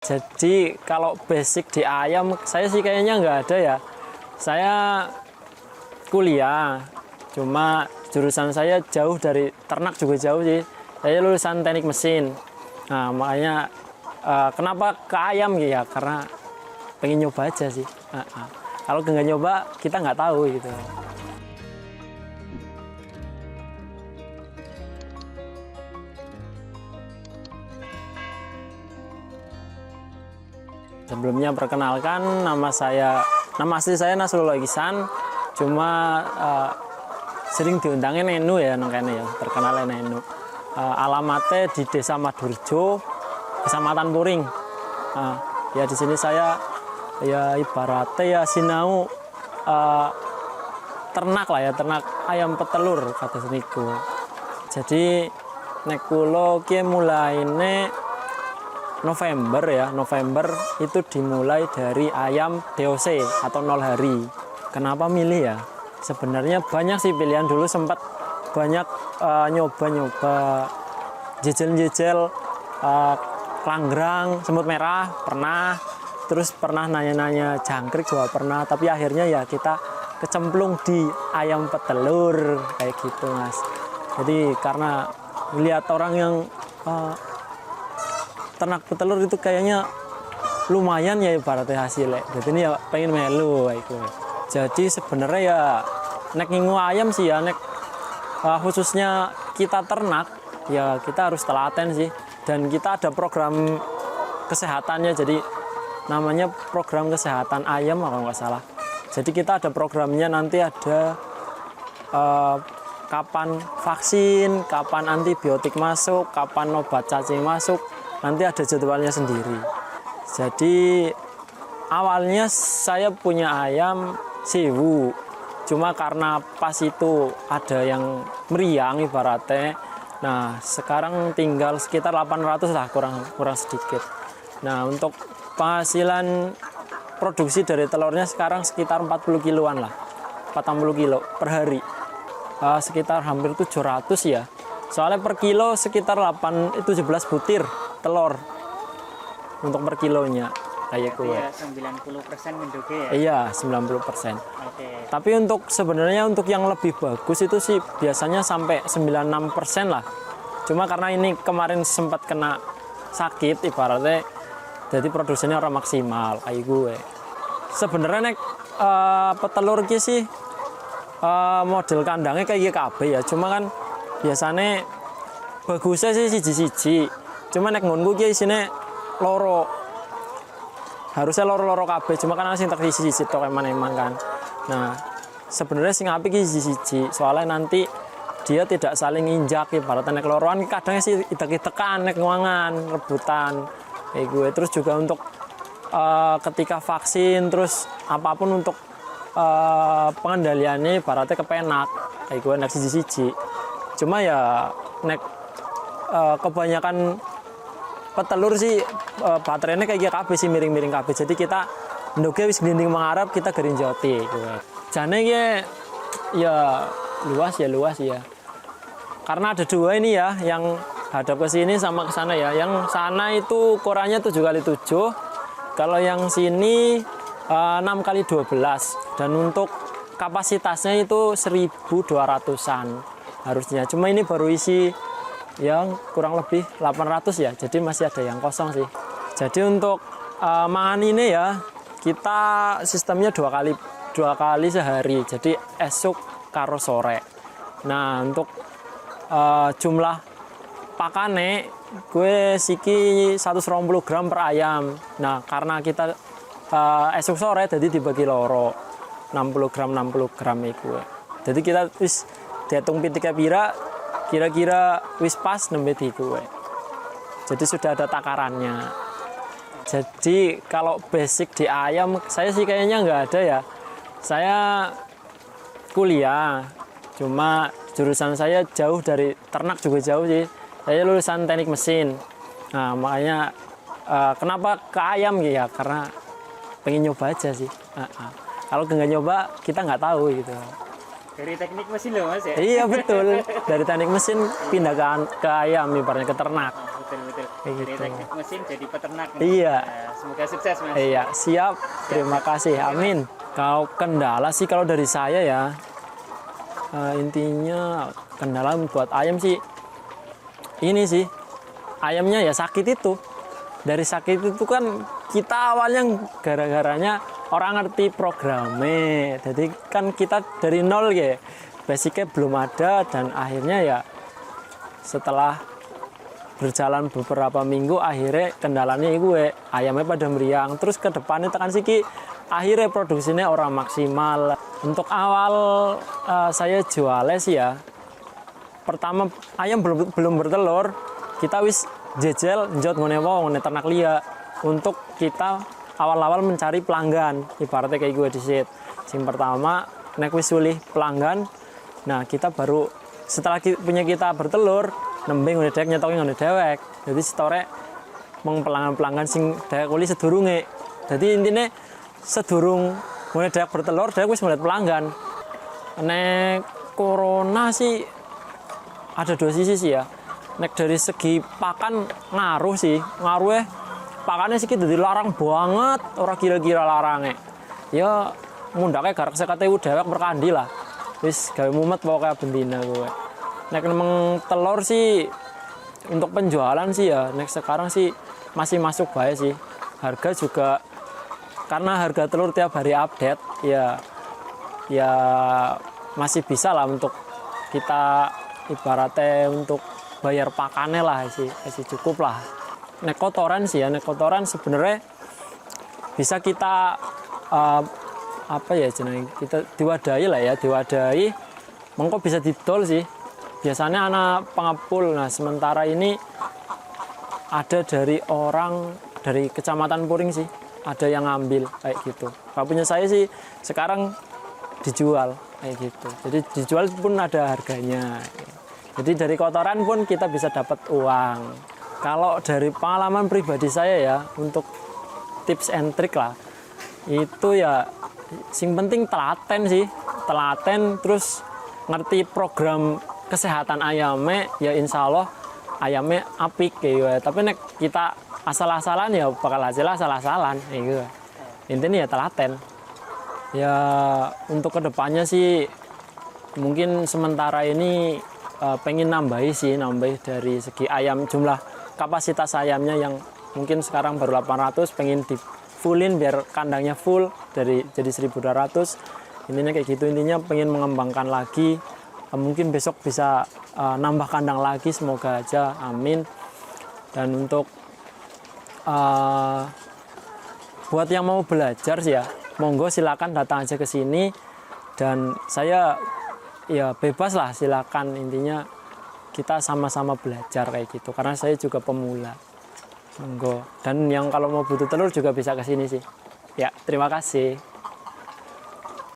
Jadi kalau basic di ayam saya sih kayaknya nggak ada ya. Saya kuliah, cuma jurusan saya jauh dari ternak juga jauh sih. Saya lulusan teknik mesin. Nah makanya kenapa ke ayam ya? Karena pengen nyoba aja sih. Kalau nggak nyoba kita nggak tahu gitu. Sebelumnya perkenalkan, nama asli saya Nasrullah Ihsan, cuma sering diundangin Nenu ya, nengkene ya, terkenal Nenu. Alamatnya di Desa Madurjo, Kecamatan Puring. Ya di sini saya ya ibaratnya ya sinau ternak lah ya, ternak ayam petelur kata seniku. Jadi nek kula ki mulaine November ya, November itu dimulai dari ayam DOC atau 0 hari. Kenapa milih ya? Sebenarnya banyak sih pilihan, dulu sempat banyak nyoba-nyoba jejel-jejel Klanggrang, semut merah pernah, terus pernah nanya-nanya jangkrik juga pernah, tapi akhirnya ya kita kecemplung di ayam petelur kayak gitu mas. Jadi karena lihat orang yang ternak petelur itu kayaknya lumayan ya ibaratnya hasilnya. Jadi ini ya pengen melu itu. Jadi sebenarnya ya nek ngingu ayam sih ya nek khususnya kita ternak ya kita harus telaten sih. Dan kita ada program kesehatannya, jadi namanya program kesehatan ayam kalau nggak salah. Jadi kita ada programnya, nanti ada kapan vaksin, kapan antibiotik masuk, kapan obat cacing masuk. Nanti ada jadwalnya sendiri. Jadi awalnya saya punya ayam sewu, cuma karena pas itu ada yang meriang ibaratnya. Nah sekarang tinggal sekitar 800 lah, kurang sedikit. Nah untuk penghasilan produksi dari telurnya sekarang sekitar 40 kiloan lah, 40 kilo per hari, sekitar hampir 700 ya. Soalnya per kilo sekitar 17 butir telur untuk per kilonya kayak gue. Ya, 90% mendoge ya? Iya, 90%. Oke. Tapi untuk sebenarnya untuk yang lebih bagus itu sih biasanya sampai 96% lah. Cuma karena ini kemarin sempat kena sakit ibaratnya, jadi produksinya orang maksimal kayak gue. Sebenarnya nek petelur ki sih model kandangnya kayak KB ya. Cuma kan biasanya bagusnya sih siji-siji. Cuma nek ngonku ki isine loro. Harusnya loro-loro kabeh, cuma kan sing tak siji-siji tok eman-eman kan. Nah, sebenarnya sing apik ki siji-siji. Soalnya nanti dia tidak saling injak ibaratnya nek loroan kadang sih itek-itekan nek nguangan, rebutan. Kayak gue. Terus juga untuk ketika vaksin terus apapun untuk pengendaliannya ibaratnya kepenak. Kayak gue nek siji-siji. Cuma ya nek kebanyakan petelur sih baterainya kayak KB sih, miring-miring KB. Jadi kita ndoge wis glinding mengharap kita gerinjoti gitu. Jane ya luas ya. Karena ada dua ini ya, yang hadap ke sini sama ke sana ya. Yang sana itu ukurannya 7x7. Kalau yang sini 6x12. Dan untuk kapasitasnya itu 1.200-an harusnya. Cuma ini baru isi yang kurang lebih 800 ya, jadi masih ada yang kosong sih. Jadi untuk mangan ini ya kita sistemnya dua kali sehari, jadi esok karo sore. Nah untuk jumlah pakane gue siki 120 gram per ayam. Nah karena kita esok sore jadi dibagi loro 60 gram itu. Jadi kita wis dihitung pitiknya pira, kira-kira wis pas nembe gue. Jadi sudah ada takarannya. Jadi kalau basic di ayam saya sih kayaknya nggak ada ya. Saya kuliah, cuma jurusan saya jauh dari ternak juga jauh sih. Saya lulusan teknik mesin. Nah makanya kenapa ke ayam ya? Karena pengen nyoba aja sih. Kalau nggak nyoba kita nggak tahu gitu. Dari teknik mesin loh mas ya? Iya betul, dari teknik mesin pindah ke ayam ibaratnya ke ternak. Betul. kayak Dari gitu. teknik mesin jadi peternak. Iya. Nah, semoga sukses Mas. Iya, siap. Terima kasih. Amin. Kalau kendala sih kalau dari saya ya, intinya kendala buat ayam sih ini sih, ayamnya ya sakit itu. Dari sakit itu kan kita awalnya gara-garanya orang ngerti programnya, jadi kan kita dari nol ya, basicnya belum ada, dan akhirnya ya setelah berjalan beberapa minggu akhirnya kendalanya gue ayamnya pada meriang, terus ke depannya tekan siki akhirnya produksinya orang maksimal. Untuk awal saya jualnya sih ya, pertama ayam belum bertelur, kita wis jejel njot ngene wong ngene ternak liya untuk kita awal-awal mencari pelanggan, ibaratnya kayak gue disit. Sing pertama nek wis sulih pelanggan, nah kita baru setelah punya kita bertelur nembe ngene dewek nyetoke ngene dewek. Jadi store mong pelanggan-pelanggan sing dewek kuli sedurunge. Jadi intine sedurung ngene dewek bertelur dewek wis ngeliat pelanggan. Nek corona sih ada dua sisi sih ya. Nek dari segi pakan ngaruh sih, ngaruhnya pakannya sih jadi larang banget, orang kira-kira larangnya. Ya mundaknya garak sekate dewek berkandi lah. Wis gawe mumet pokoknya bentina gue. Nek memang telur sih untuk penjualan sih ya, nek sekarang sih masih masuk baik sih. Harga juga karena harga telur tiap hari update ya masih bisa lah untuk kita ibaratnya untuk bayar pakannya lah sih, masih cukup lah. Nek kotoran sih ya, nek kotoran sebenarnya bisa kita apa ya jenenge, kita diwadahi lah ya, diwadahi mengko bisa didol sih. Biasanya anak pengepul. Nah sementara ini ada dari orang dari Kecamatan Puring sih, ada yang ngambil kayak gitu. Kalau punya saya sih sekarang dijual kayak gitu, jadi dijual pun ada harganya. Jadi dari kotoran pun kita bisa dapat uang. Kalau dari pengalaman pribadi saya ya, untuk tips and trick lah, itu ya sing penting telaten sih, telaten terus ngerti program kesehatan ayamnya, ya insya Allah ayamnya apik kayak gitu. Tapi nek kita asal-asalan ya bakal hasil asal-asalan kayak gitu. Intinya ya telaten. Ya untuk kedepannya sih mungkin sementara ini pengen nambahi dari segi ayam, jumlah kapasitas ayamnya yang mungkin sekarang baru 800, pengen di fullin biar kandangnya full jadi 1200. Intinya kayak gitu, intinya pengen mengembangkan lagi, mungkin besok bisa nambah kandang lagi, semoga aja, amin. Dan untuk buat yang mau belajar sih ya, monggo silakan datang aja ke sini, dan saya ya bebas lah, silakan. Intinya kita sama-sama belajar kayak gitu, karena saya juga pemula. Monggo. Dan yang kalau mau butuh telur juga bisa ke sini sih. Ya, terima kasih.